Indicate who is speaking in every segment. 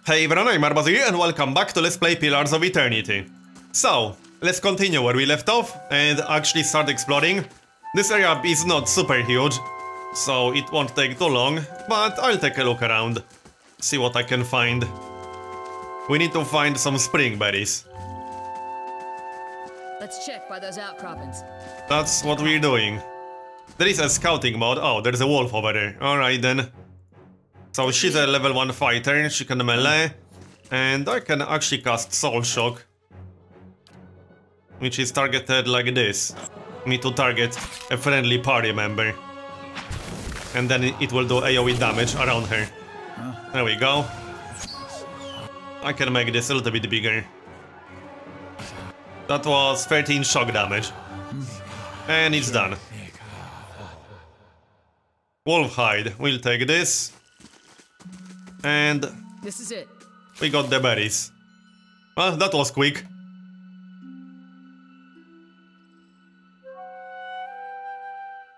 Speaker 1: Hey everyone, I'm Marbozir and welcome back to Let's Play Pillars of Eternity. So, let's continue where we left off and actually start exploring. This area is not super huge, so it won't take too long, but I'll take a look around, see what I can find. We need to find some spring berries.
Speaker 2: Let's check by those outcroppings.
Speaker 1: That's what we're doing. There is a scouting mode. Oh, there's a wolf over there. Alright then. So she's a level 1 fighter, she can melee, and I can actually cast Soul Shock, which is targeted like this. Need to target a friendly party member, and then it will do AoE damage around her. There we go. I can make this a little bit bigger. That was 13 shock damage. And it's done. Wolf hide, we'll take this. And
Speaker 2: this is it.
Speaker 1: We got the berries. Well, that was quick.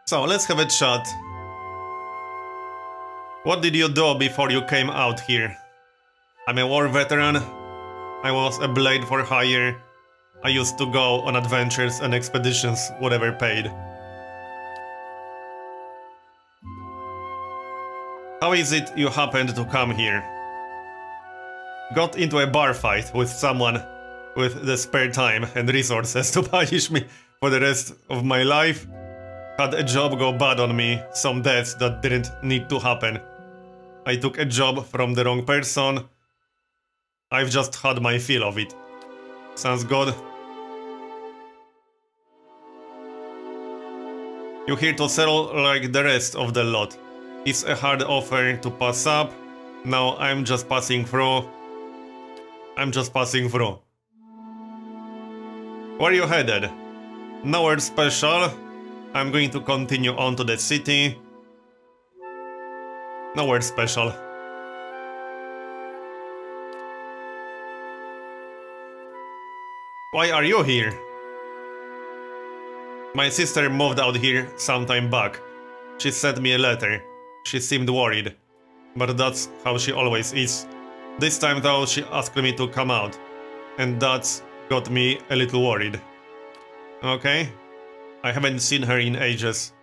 Speaker 1: So let's have a chat. What did you do before you came out here? I'm a war veteran. I was a blade for hire. I used to go on adventures and expeditions, whatever paid. How is it you happened to come here? Got into a bar fight with someone with the spare time and resources to punish me for the rest of my life. Had a job go bad on me, some deaths that didn't need to happen. I took a job from the wrong person. I've just had my fill of it. Sounds good. You're here to settle like the rest of the lot. It's a hard offer to pass up. Now I'm just passing through. Where are you headed? Nowhere special. I'm going to continue on to the city. Nowhere special. Why are you here? My sister moved out here some time back. She sent me a letter. She seemed worried, but that's how she always is. This time though, she asked me to come out, and that's got me a little worried. Okay, I haven't seen her in ages.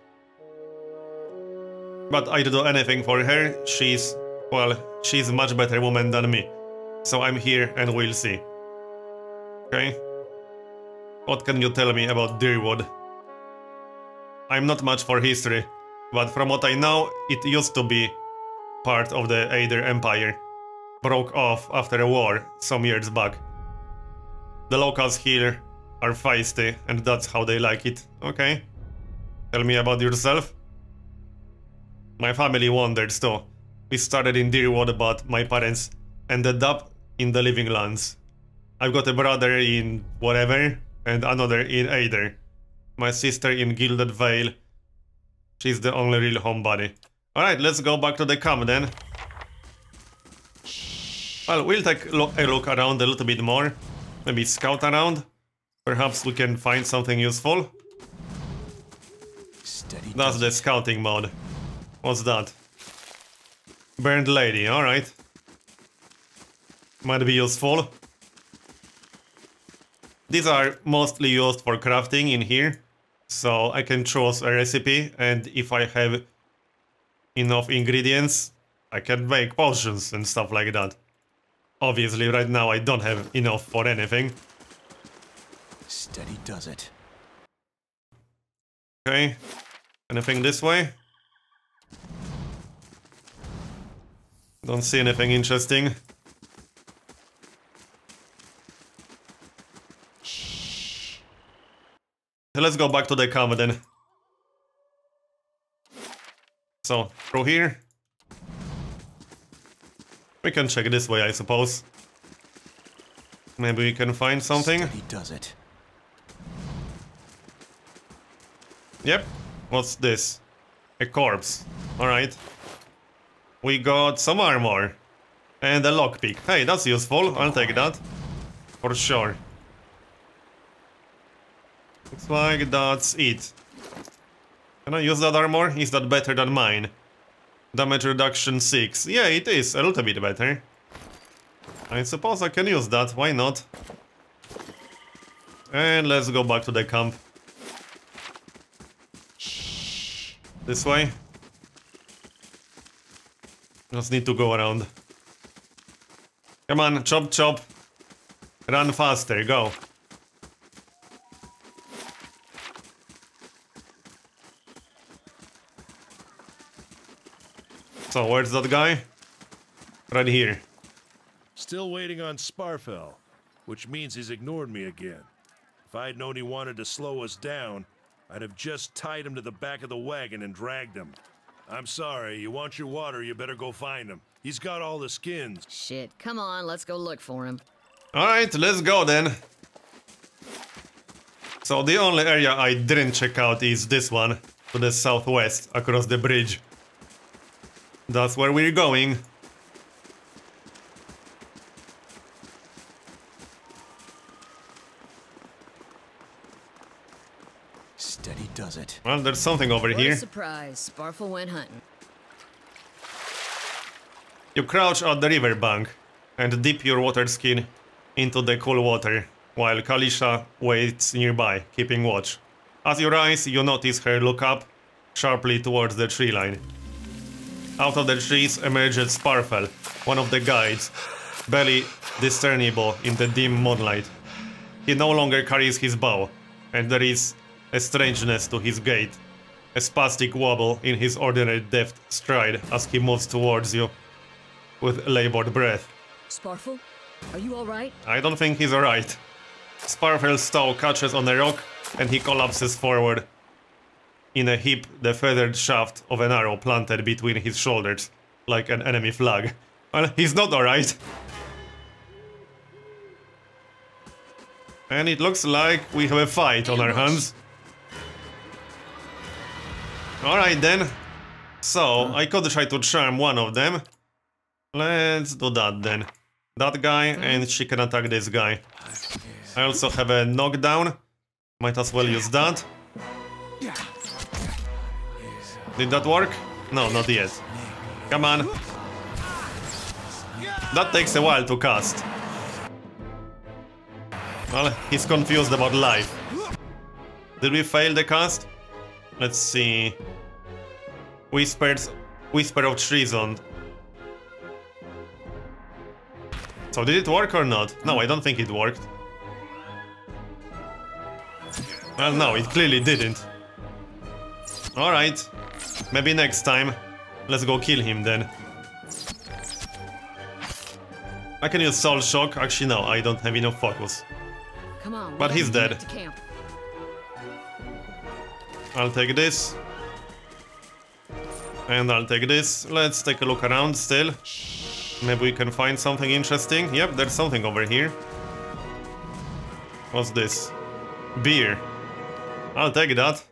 Speaker 1: But I'd do anything for her. She's a much better woman than me. So I'm here and we'll see. Okay? What can you tell me about Druid? I'm not much for history, but from what I know, it used to be part of the Aether Empire. Broke off after a war some years back. The locals here are feisty, and that's how they like it. Okay. Tell me about yourself. My family wandered too. We started in Druid, but my parents ended up in the Living Lands. I've got a brother in whatever, and another in Aether. My sister in Gilded Vale. She's the only real homebody. Alright, let's go back to the camp then. Well, we'll take a look around a little bit more. Maybe scout around. Perhaps we can find something useful. That's the scouting mode. What's that? Burned lady, alright. Might be useful. These are mostly used for crafting in here, so I can choose a recipe, and if I have enough ingredients, I can make potions and stuff like that. Obviously, right now I don't have enough for anything.
Speaker 3: Steady does it.
Speaker 1: Okay, anything this way? Don't see anything interesting. Let's go back to the camp then. So, through here. We can check this way, I suppose. Maybe we can find something.
Speaker 3: Steady does it.
Speaker 1: Yep. What's this? A corpse. Alright. We got some armor. And a lockpick. Hey, that's useful. I'll take that. For sure. Looks like that's it. Can I use that armor? Is that better than mine? Damage reduction 6. Yeah, it is a little bit better. I suppose I can use that, why not? And let's go back to the camp. This way. Just need to go around. Come on, chop chop. Run faster, go. So, where's that guy? Right here.
Speaker 4: Still waiting on Sparfell, which means he's ignored me again. If I'd known he wanted to slow us down, I'd have just tied him to the back of the wagon and dragged him. I'm sorry, you want your water, you better go find him. He's got all the skins.
Speaker 2: Shit, come on, let's go look for him.
Speaker 1: Alright, let's go then. So the only area I didn't check out is this one, to the southwest, across the bridge. That's where we're going.
Speaker 3: Steady does it.
Speaker 1: Well, there's something over
Speaker 2: What
Speaker 1: here.
Speaker 2: a surprise, Sparfell went hunting.
Speaker 1: You crouch at the riverbank and dip your water skin into the cool water, while Kalisha waits nearby, keeping watch. As you rise, you notice her look up sharply towards the tree line. Out of the trees emerges Sparfell, one of the guides, barely discernible in the dim moonlight. He no longer carries his bow, and there is a strangeness to his gait, a spastic wobble in his ordinary deft stride as he moves towards you with labored breath.
Speaker 2: Sparfell, are you alright?
Speaker 1: I don't think he's alright. Sparfell's toe catches on a rock and he collapses forward. In a heap, the feathered shaft of an arrow planted between his shoulders, like an enemy flag. Well, he's not alright. And it looks like we have a fight on our hands. Alright then. So, I could try to charm one of them. Let's do that then. That guy, and she can attack this guy. I also have a knockdown. Might as well use that. Did that work? No, not yet. Come on. That takes a while to cast. Well, he's confused about life. Did we fail the cast? Let's see. Whisper of Treason. So did it work or not? No, I don't think it worked. Well, no, it clearly didn't. Alright. Maybe next time. Let's go kill him then. I can use Soul Shock. Actually, no, I don't have enough focus.
Speaker 2: Come on,
Speaker 1: But he's dead.
Speaker 2: to camp.
Speaker 1: I'll take this. And I'll take this. Let's take a look around still. Maybe we can find something interesting. Yep, there's something over here. What's this? Beer. I'll take that.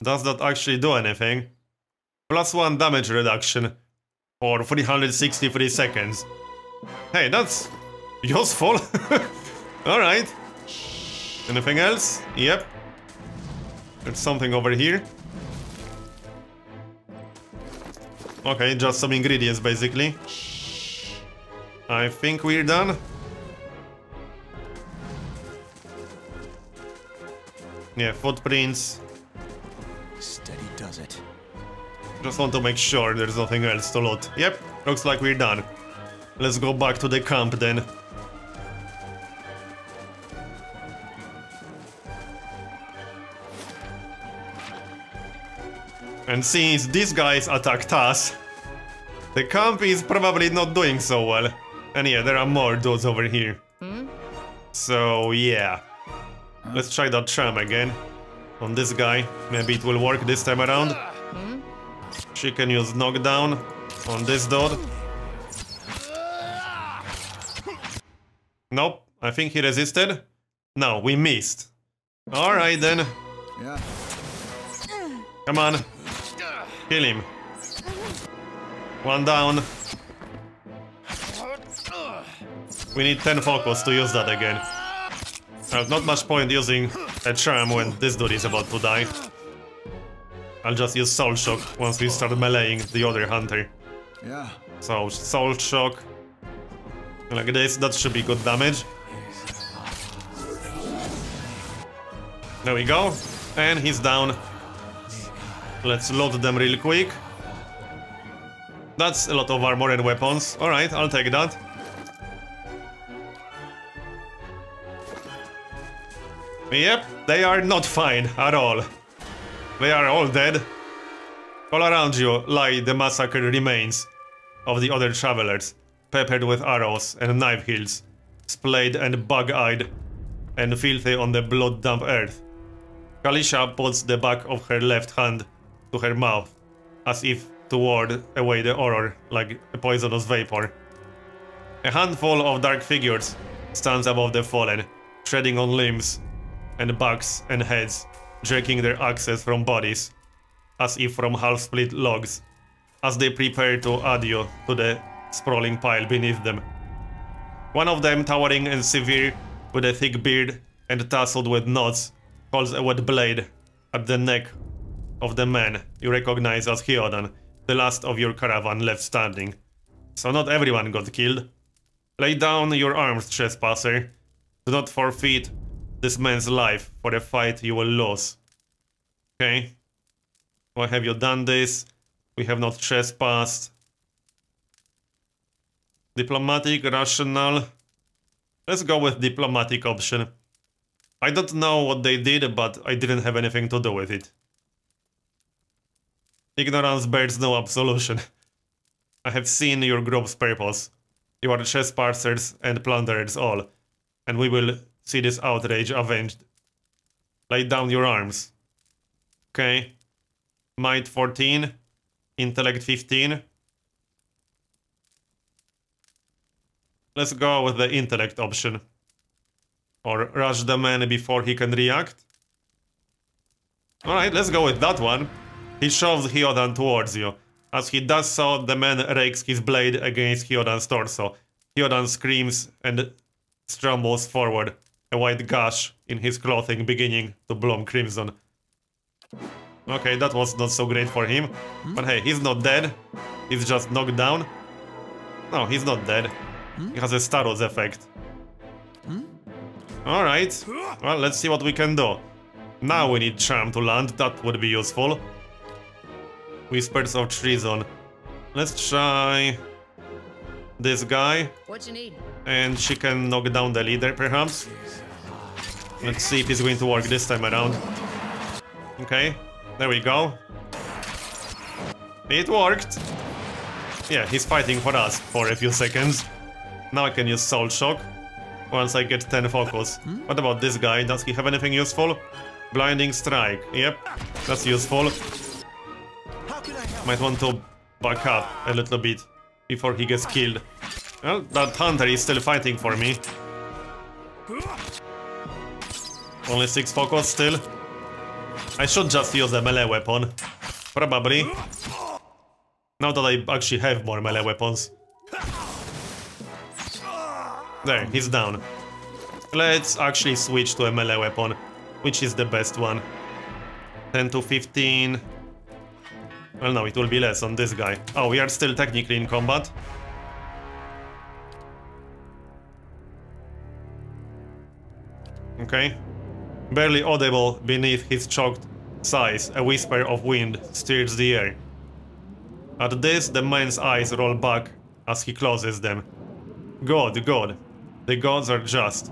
Speaker 1: Does that actually do anything? +1 damage reduction for 363 seconds. Hey, that's useful. Alright. Anything else? Yep. There's something over here. Okay, just some ingredients basically. I think we're done. Yeah, footprints.
Speaker 3: Steady does it.
Speaker 1: Just want to make sure there's nothing else to loot. Yep, looks like we're done. Let's go back to the camp then. And since these guys attacked us, the camp is probably not doing so well. And yeah, there are more dudes over here. So yeah. Let's try that charm again. On this guy. Maybe it will work this time around. She can use knockdown on this dude. Nope, I think he resisted. No, we missed. Alright then.
Speaker 3: Yeah.
Speaker 1: Come on. Kill him. One down. We need 10 focus to use that again. Not much point using a charm when this dude is about to die. I'll just use Soul Shock once we start meleeing the other hunter.
Speaker 3: Yeah.
Speaker 1: So, Soul Shock. Like this, that should be good damage. There we go. And he's down. Let's load them real quick. That's a lot of armor and weapons. Alright, I'll take that. Yep, they are not fine at all. They are all dead. All around you lie the massacred remains of the other travelers, peppered with arrows and knife hills, splayed and bug-eyed and filthy on the blood-damp earth. Kalisha puts the back of her left hand to her mouth, as if to ward away the horror like a poisonous vapor. A handful of dark figures stands above the fallen, treading on limbs and backs and heads, jerking their axes from bodies, as if from half-split logs, as they prepare to adieu to the sprawling pile beneath them. One of them, towering and severe, with a thick beard and tasseled with knots, holds a wet blade at the neck of the man you recognize as Hyodan, the last of your caravan left standing. So not everyone got killed. Lay down your arms, trespasser. Do not forfeit this man's life for a fight you will lose. Okay. Why have you done this? We have not trespassed. Diplomatic, rational. Let's go with diplomatic option. I don't know what they did, but I didn't have anything to do with it. Ignorance bears no absolution. I have seen your group's purpose. You are trespassers and plunderers all, and we will see this outrage avenged. Lay down your arms. Okay. Might 14. Intellect 15. Let's go with the intellect option. Or rush the man before he can react. Alright, let's go with that one. He shoves Hyodan towards you. As he does so, the man rakes his blade against Hyodan's torso. Hyodan screams and stumbles forward, a white gash in his clothing beginning to bloom crimson. Okay, that was not so great for him. But hey, he's not dead. He's just knocked down. No, he's not dead. He has a Staros effect. Alright. Well, let's see what we can do. Now we need Charm to land. That would be useful. Whispers of Treason. Let's try this guy.
Speaker 2: What you need?
Speaker 1: And she can knock down the leader, perhaps. Let's see if it's going to work this time around. Okay, there we go. It worked. Yeah, he's fighting for us for a few seconds. Now I can use Soul Shock once I get 10 focus. What about this guy? Does he have anything useful? Blinding Strike. Yep, that's useful. Might want to back up a little bit before he gets killed. Well, that hunter is still fighting for me. Only 6 focus still. I should just use a melee weapon. Probably. Now that I actually have more melee weapons. There, he's down. Let's actually switch to a melee weapon. Which is the best one? 10 to 15... Well, no, it will be less on this guy. Oh, we are still technically in combat. Okay. Barely audible beneath his choked sighs, a whisper of wind stirs the air. At this, the man's eyes roll back as he closes them. Good, good. The gods are just.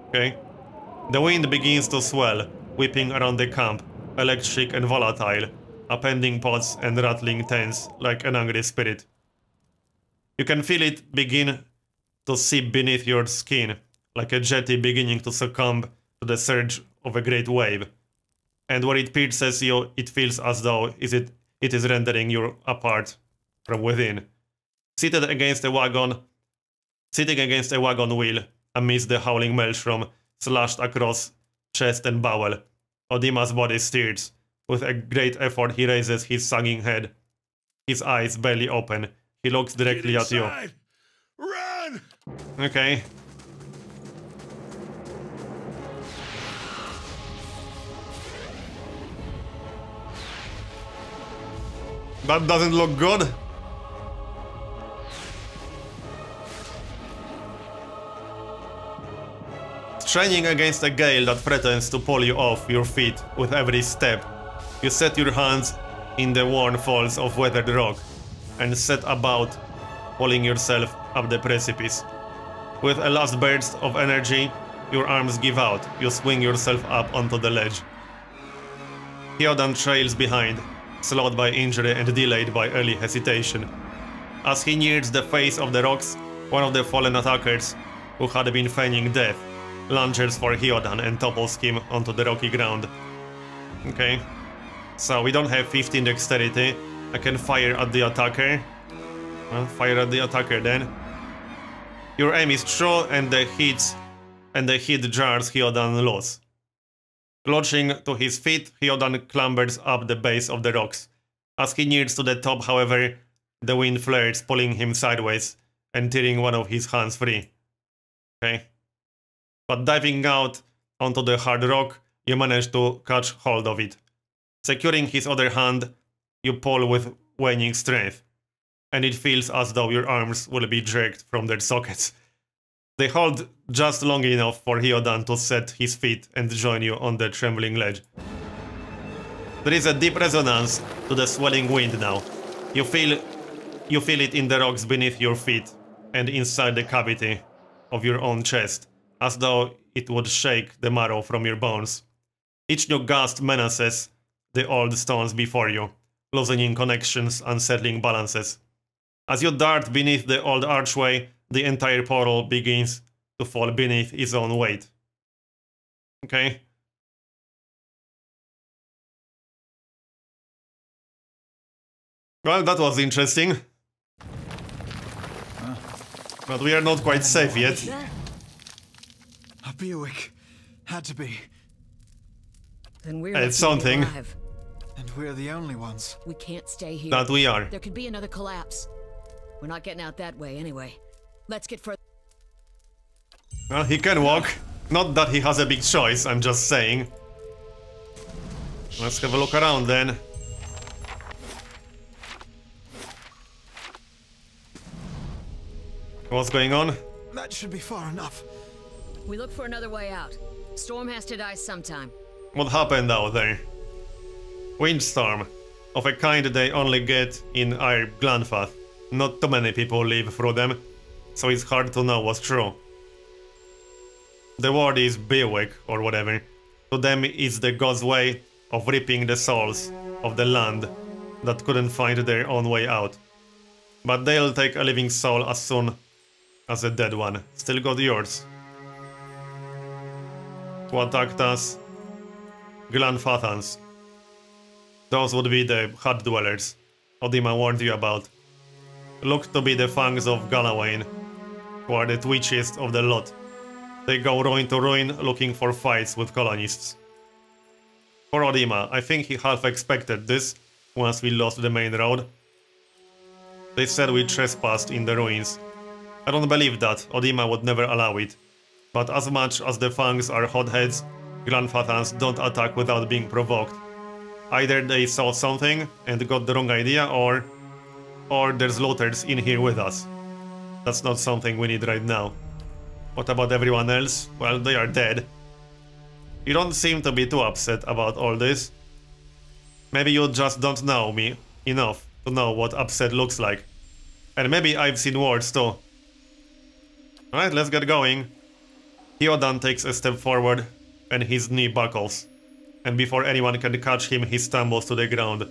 Speaker 1: Okay. The wind begins to swell, whipping around the camp, electric and volatile, appending pods and rattling tents like an angry spirit. You can feel it begin to seep beneath your skin, like a jetty beginning to succumb to the surge of a great wave. And where it pierces you, it feels as though it is rendering you apart from within. Sitting against a wagon wheel, amidst the howling maelstrom slashed across chest and bowel, Odima's body stirs. With a great effort, he raises his sagging head. His eyes barely open. He looks directly at you.
Speaker 4: Run!
Speaker 1: Okay. That doesn't look good. Straining against a gale that threatens to pull you off your feet with every step, you set your hands in the worn folds of weathered rock and set about pulling yourself up the precipice. With a last burst of energy, your arms give out, you swing yourself up onto the ledge. Theodan trails behind, slowed by injury and delayed by early hesitation. As he nears the face of the rocks, one of the fallen attackers, who had been feigning death, lunges for Theodan and topples him onto the rocky ground. Okay, so we don't have 15 dexterity. I can fire at the attacker. Well, fire at the attacker then. Your aim is true and the hit jars Theodan loose. Clutching to his feet, Theodan clambers up the base of the rocks. As he nears to the top, however, the wind flares, pulling him sideways and tearing one of his hands free. Okay. But diving out onto the hard rock, you manage to catch hold of it. Securing his other hand, you pull with waning strength, and it feels as though your arms will be jerked from their sockets. They hold just long enough for Theodan to set his feet and join you on the trembling ledge. There is a deep resonance to the swelling wind now. You feel it in the rocks beneath your feet and inside the cavity of your own chest, as though it would shake the marrow from your bones. Each new gust menaces the old stones before you, loosening connections, unsettling balances. As you dart beneath the old archway, the entire portal begins to fall beneath its own weight. Okay. Well, that was interesting. But we are not quite safe yet.
Speaker 3: A Bewick. Had to be.
Speaker 2: Then we're
Speaker 1: It's something.
Speaker 2: alive.
Speaker 3: And we're the only ones.
Speaker 2: We can't stay here.
Speaker 1: That we are.
Speaker 2: There could be another collapse. We're not getting out that way anyway. Let's get further.
Speaker 1: Well, he can walk. Not that he has a big choice, I'm just saying. Let's have a look around then. What's going on?
Speaker 3: That should be far enough.
Speaker 2: We look for another way out. Storm has to die sometime.
Speaker 1: What happened out there? Windstorm. Of a kind they only get in Air Glanfath. Not too many people live through them, so it's hard to know what's true. The word is Bewick, or whatever. To them it's the god's way of ripping the souls of the land that couldn't find their own way out. But they'll take a living soul as soon as a dead one. Still got yours. Who attacked us? Glanfathans. Those would be the hut dwellers Odima warned you about. Look to be the fangs of Galawain, who are the twitchiest of the lot. They go ruin to ruin looking for fights with colonists. For Odima, I think he half expected this once we lost the main road. They said we trespassed in the ruins. I don't believe that, Odima would never allow it. But as much as the fangs are hotheads, Glanfathans don't attack without being provoked. Either they saw something and got the wrong idea, or there's looters in here with us. That's not something we need right now. What about everyone else? Well, they are dead. You don't seem to be too upset about all this. Maybe you just don't know me enough to know what upset looks like. And maybe I've seen worse too. Alright, let's get going. Theodan takes a step forward and his knee buckles. And before anyone can catch him, he stumbles to the ground.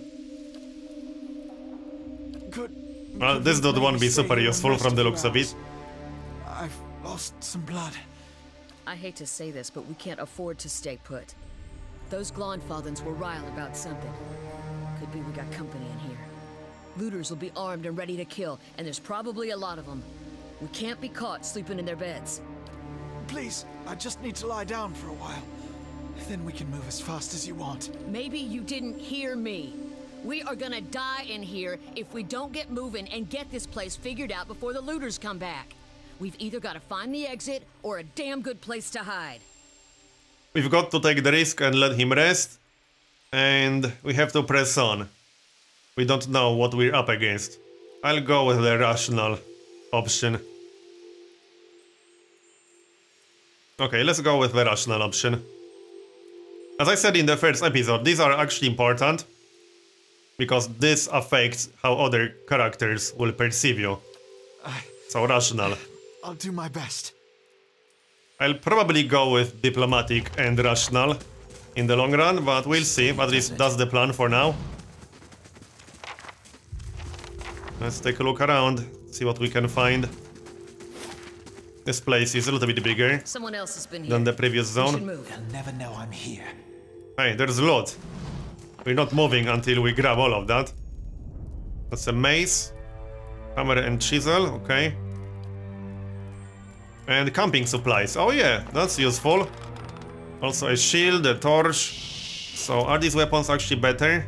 Speaker 1: Well, this dude won't be super useful from the looks of it.
Speaker 3: I've lost some blood.
Speaker 2: I hate to say this, but we can't afford to stay put. Those Glanfathans were riled about something. Could be we got company in here. Looters will be armed and ready to kill, and there's probably a lot of them. We can't be caught sleeping in their beds.
Speaker 3: Please, I just need to lie down for a while. Then we can move as fast as you want.
Speaker 2: Maybe you didn't hear me. We are gonna die in here if we don't get moving and get this place figured out before the looters come back. We've either got to find the exit or a damn good place to hide.
Speaker 1: We've got to take the risk and let him rest. And we have to press on. We don't know what we're up against. I'll go with the rational option. Okay, let's go with the rational option. As I said in the first episode, these are actually important, because this affects how other characters will perceive you. So rational.
Speaker 3: I'll do my best.
Speaker 1: I'll probably go with diplomatic and rational in the long run, but we'll see. At least that's the plan for now. Let's take a look around, see what we can find. This place is a little bit bigger
Speaker 2: Someone else has been here.
Speaker 1: than the previous
Speaker 2: We
Speaker 1: zone.
Speaker 2: should move.
Speaker 3: They'll never know I'm here.
Speaker 1: Hey, there's a lot. We're not moving until we grab all of that. That's a mace. Hammer and chisel, okay. And camping supplies. Oh yeah, that's useful. Also a shield, a torch. So are these weapons actually better?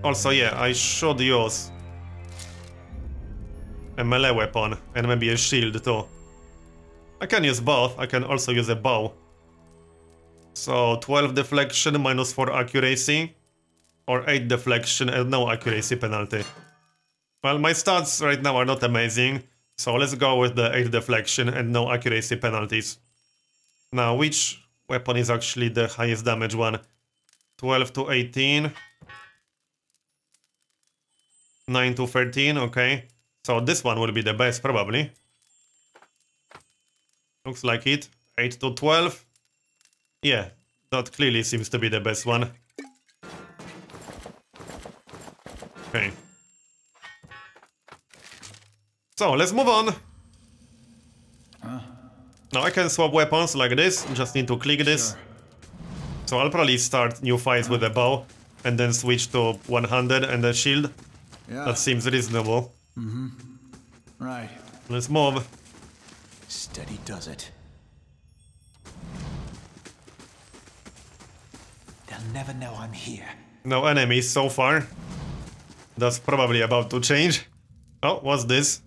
Speaker 1: Also, yeah, I should use a melee weapon and maybe a shield too. I can use both. I can also use a bow. So 12 deflection minus 4 accuracy, or 8 deflection and no accuracy penalty. Well, my stats right now are not amazing, so let's go with the 8 deflection and no accuracy penalties. Now, which weapon is actually the highest damage one? 12 to 18. 9 to 13, okay. So this one will be the best, probably. Looks like it. 8 to 12. Yeah, that clearly seems to be the best one. Okay. So, let's move on. Now I can swap weapons like this, just need to click this. So I'll probably start new fights with a bow, and then switch to one-handed and a shield. That seems reasonable.
Speaker 3: Right.
Speaker 1: Let's move.
Speaker 3: Steady does it. They'll never know I'm here.
Speaker 1: No enemies so far. That's probably about to change. Oh, what's this?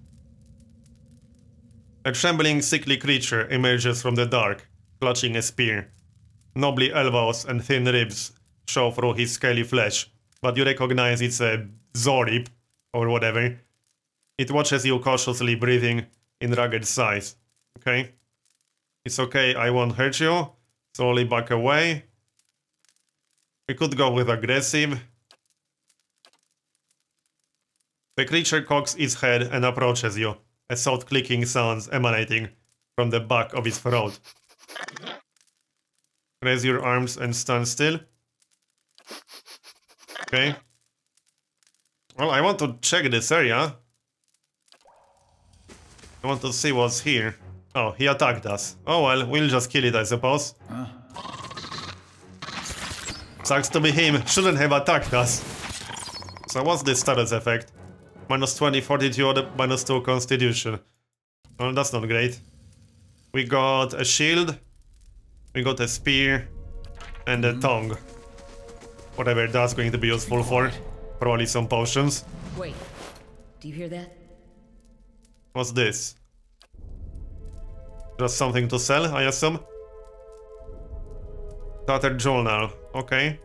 Speaker 1: A trembling, sickly creature emerges from the dark, clutching a spear. Knobbly elbows and thin ribs show through his scaly flesh, but you recognize it's a Zorib, or whatever. It watches you cautiously, breathing in ragged sighs. Okay. It's okay, I won't hurt you. Slowly back away. We could go with aggressive. The creature cocks its head and approaches you, a soft clicking sound emanating from the back of its throat. Raise your arms and stand still. Okay. Well, I want to check this area. I want to see what's here. Oh, he attacked us. Oh well, we'll just kill it, I suppose. Sucks to be him. Shouldn't have attacked us. So what's this status effect? Minus 20 fortitude, minus 2 constitution. Well, that's not great. We got a shield. We got a spear. And a tongue. Whatever that's going to be useful for. Probably some potions.
Speaker 2: Wait, do you hear that?
Speaker 1: What's this? Just something to sell, I assume? Tattered journal, okay.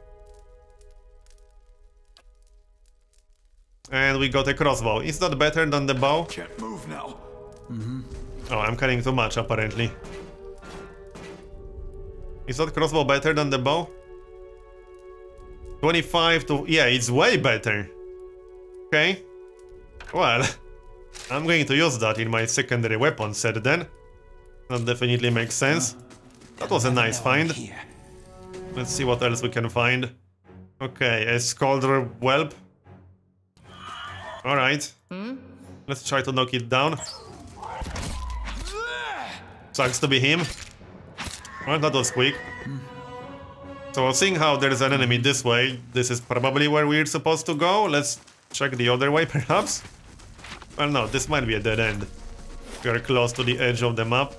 Speaker 1: And we got a crossbow. Is that better than the bow?
Speaker 3: Can't move now.
Speaker 1: Oh, I'm carrying too much, apparently. Is that crossbow better than the bow? 25 to... yeah, it's way better. Okay. Well, I'm going to use that in my secondary weapon set then. That definitely makes sense. That was a nice find. Let's see what else we can find. Okay, a Scalder Whelp. Alright. Let's try to knock it down. Sucks to be him. Well, that was quick. So seeing how there's an enemy this way, this is probably where we're supposed to go. Let's check the other way, perhaps? Well, no, this might be a dead end. We are close to the edge of the map.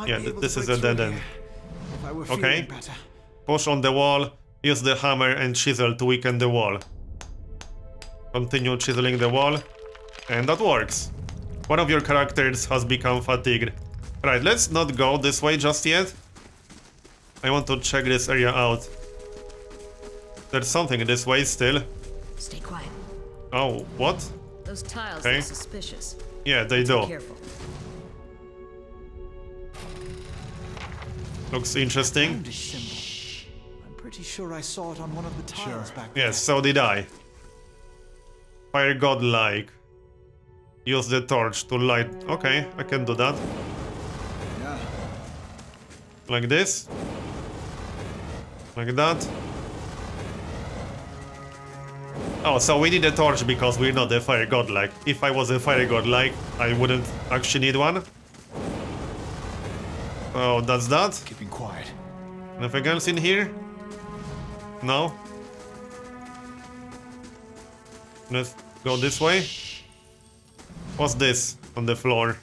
Speaker 1: Yeah, this is a dead end. Okay. Push on the wall, use the hammer and chisel to weaken the wall. Continue chiseling the wall, and that works. One of your characters has become fatigued. Right, let's not go this way just yet. I want to check this area out. There's something this way still.
Speaker 2: Stay quiet.
Speaker 1: Oh, what?
Speaker 2: Those tiles
Speaker 1: Okay.
Speaker 2: look suspicious.
Speaker 1: Yeah, they do.
Speaker 2: Careful.
Speaker 1: Looks interesting.
Speaker 3: Found a symbol. I'm pretty sure I saw it on one of the tiles back there.
Speaker 1: Yes, so did I. Fire Godlike. Use the torch to light. Okay, I can do that.
Speaker 3: Yeah.
Speaker 1: Like this. Like that. Oh, so we need a torch because we're not a fire godlike. If I was a fire godlike, I wouldn't actually need one. Oh, that's that.
Speaker 3: Keeping quiet.
Speaker 1: Nothing else in here? No? Let's go this way. What's this on the floor?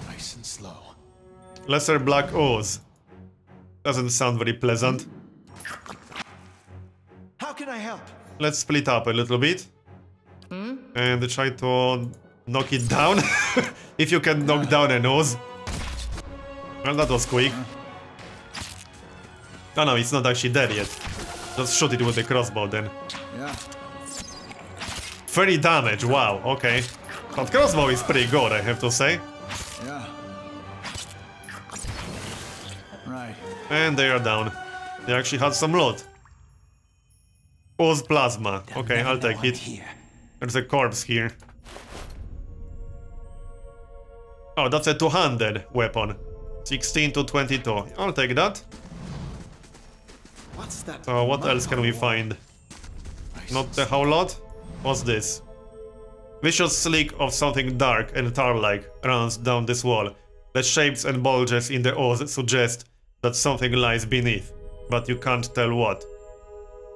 Speaker 3: Nice and slow.
Speaker 1: Lesser black ooze. Doesn't sound very pleasant.
Speaker 3: How can I help?
Speaker 1: Let's split up a little bit. And try to knock it down. If you can knock down an ooze. Well, that was quick. Oh no, it's not actually dead yet. Just shoot it with the crossbow then.
Speaker 3: Yeah.
Speaker 1: 30 damage, wow, okay. But crossbow is pretty good, I have to say.
Speaker 3: Yeah. Right.
Speaker 1: And they are down. They actually had some loot. Ooze plasma. Okay, I'll take it. There's a corpse here. Oh, that's a two-handed weapon. 16 to 22. I'll take that.
Speaker 3: What's that?
Speaker 1: So what else can we find? Not the whole lot? What's this? Vicious slick of something dark and tar-like runs down this wall. The shapes and bulges in the ooze suggest that something lies beneath, but you can't tell what.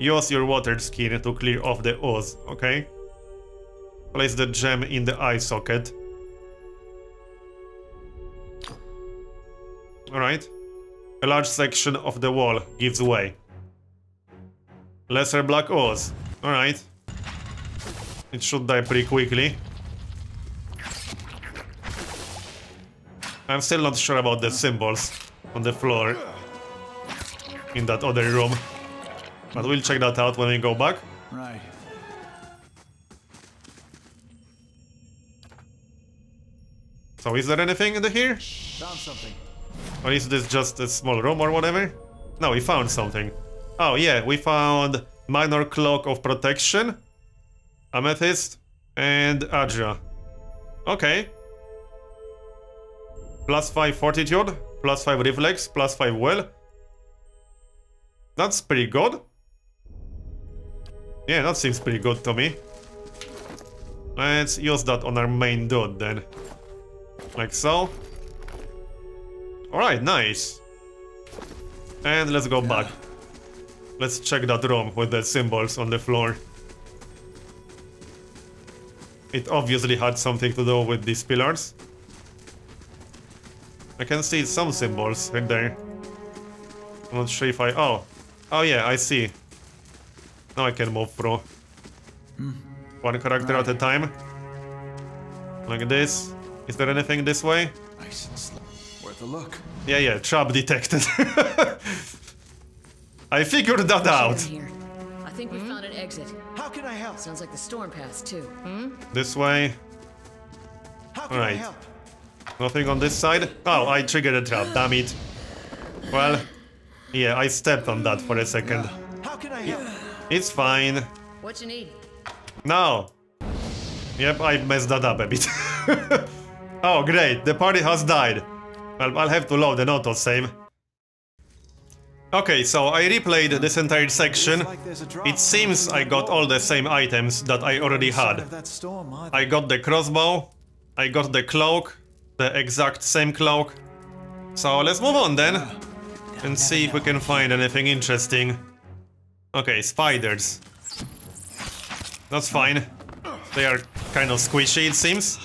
Speaker 1: Use your watered skin to clear off the ooze, okay? Place the gem in the eye socket. Alright. A large section of the wall gives way. Lesser black ooze. Alright. It should die pretty quickly. I'm still not sure about the symbols on the floor in that other room. But we'll check that out when we go back.
Speaker 3: Right.
Speaker 1: So is there anything in here?
Speaker 3: Found something.
Speaker 1: Or is this just a small room or whatever? No, we found something. Oh yeah, we found minor cloak of protection, amethyst, and Adria. Okay. +5 fortitude, +5 reflex, +5 will. That's pretty good. Yeah, that seems pretty good to me. Let's use that on our main dude then. Like so. Alright, nice. And let's go back. Let's check that room with the symbols on the floor. It obviously had something to do with these pillars. I can see some symbols right there. I'm not sure if I... Oh yeah, I see. Now I can move through. One character at a time. Like this. Is there anything this way?
Speaker 3: Nice and slow. Worth a look.
Speaker 1: Yeah, trap detected. I figured that out.
Speaker 2: Here. I think we found an exit.
Speaker 3: How can I help?
Speaker 2: Sounds like the storm passed too.
Speaker 1: This way.
Speaker 3: How can I
Speaker 1: Alright.
Speaker 3: help?
Speaker 1: Nothing on this side? Oh, I triggered a trap, damn it. Well, yeah, I stepped on that for a second.
Speaker 3: How can I help?
Speaker 1: It's fine.
Speaker 2: What you need?
Speaker 1: No. Yep, I messed that up a bit. Oh, great, the party has died. Well, I'll have to load an autosave. Okay, so I replayed this entire section. It seems I got all the same items that I already had. I got the crossbow, I got the cloak, the exact same cloak. So let's move on then and see if we can find anything interesting. Okay, spiders. That's fine. They are kind of squishy, it seems.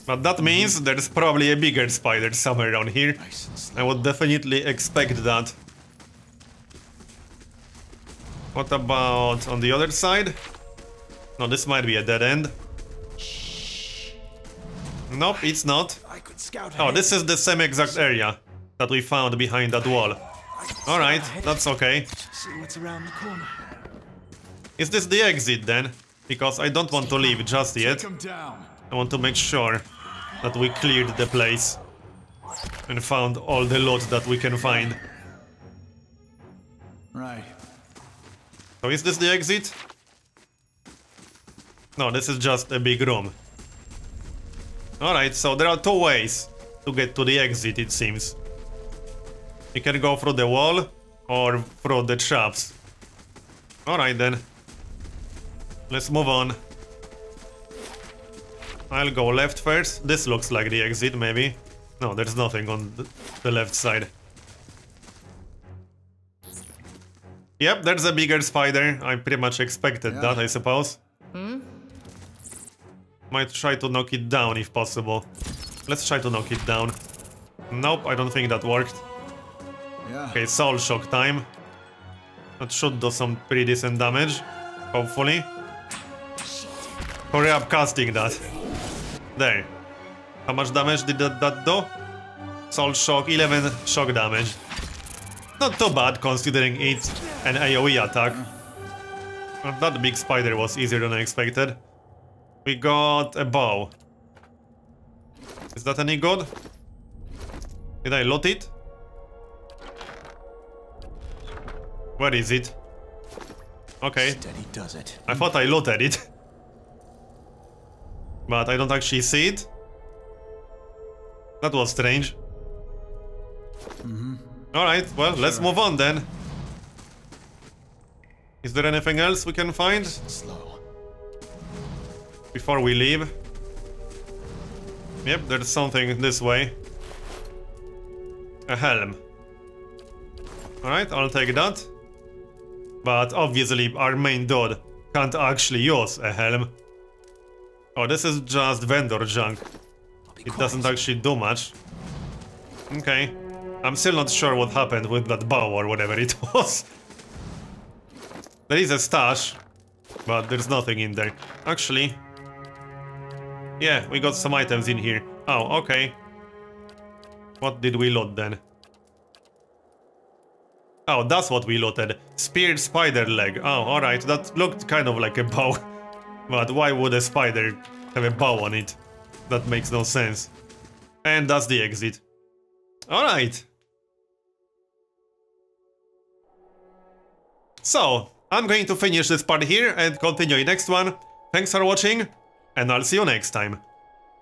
Speaker 1: But that means there's probably a bigger spider somewhere around here. I would definitely expect that. What about on the other side? No, this might be a dead end. Nope, it's not. Oh, this is the same exact area that we found behind that wall. Alright, that's okay.
Speaker 3: See what's around the corner.
Speaker 1: Is this the exit then? Because I don't want to leave just yet.
Speaker 3: Take 'em down.
Speaker 1: I want to make sure that we cleared the place. and found all the loot that we can find.
Speaker 3: Right.
Speaker 1: So is this the exit? No, this is just a big room. Alright, so there are two ways to get to the exit, it seems. You can go through the wall or through the traps. Alright then. Let's move on. I'll go left first. This looks like the exit, maybe. No, there's nothing on the left side. Yep, there's a bigger spider. I pretty much expected that, I suppose. Might try to knock it down if possible. Let's try to knock it down. Nope, I don't think that worked. Okay, soul shock time. That should do some pretty decent damage. Hopefully. Hurry up casting that. There. How much damage did that do? Soul shock, 11 shock damage. Not too bad considering it's an AoE attack. That big spider was easier than I expected. We got a bow. Is that any good? Did I loot it? Where is it? Okay.
Speaker 3: Steady does it.
Speaker 1: I thought I looted it. But I don't actually see it. That was strange. Alright, well, let's move on then. Is there anything else we can find?
Speaker 3: Slow.
Speaker 1: Before we leave? Yep, there's something this way. A helm. Alright, I'll take that. But obviously our main dude can't actually use a helm. Oh, this is just vendor junk. It doesn't actually do much. Okay. I'm still not sure what happened with that bow or whatever it was. There is a stash, but there's nothing in there. Actually... yeah, we got some items in here. Oh, okay. What did we loot then? Oh, that's what we looted. Speared spider leg. Oh, alright, that looked kind of like a bow. But why would a spider have a bow on it? That makes no sense. And that's the exit. Alright. So, I'm going to finish this part here and continue in next one. Thanks for watching, and I'll see you next time.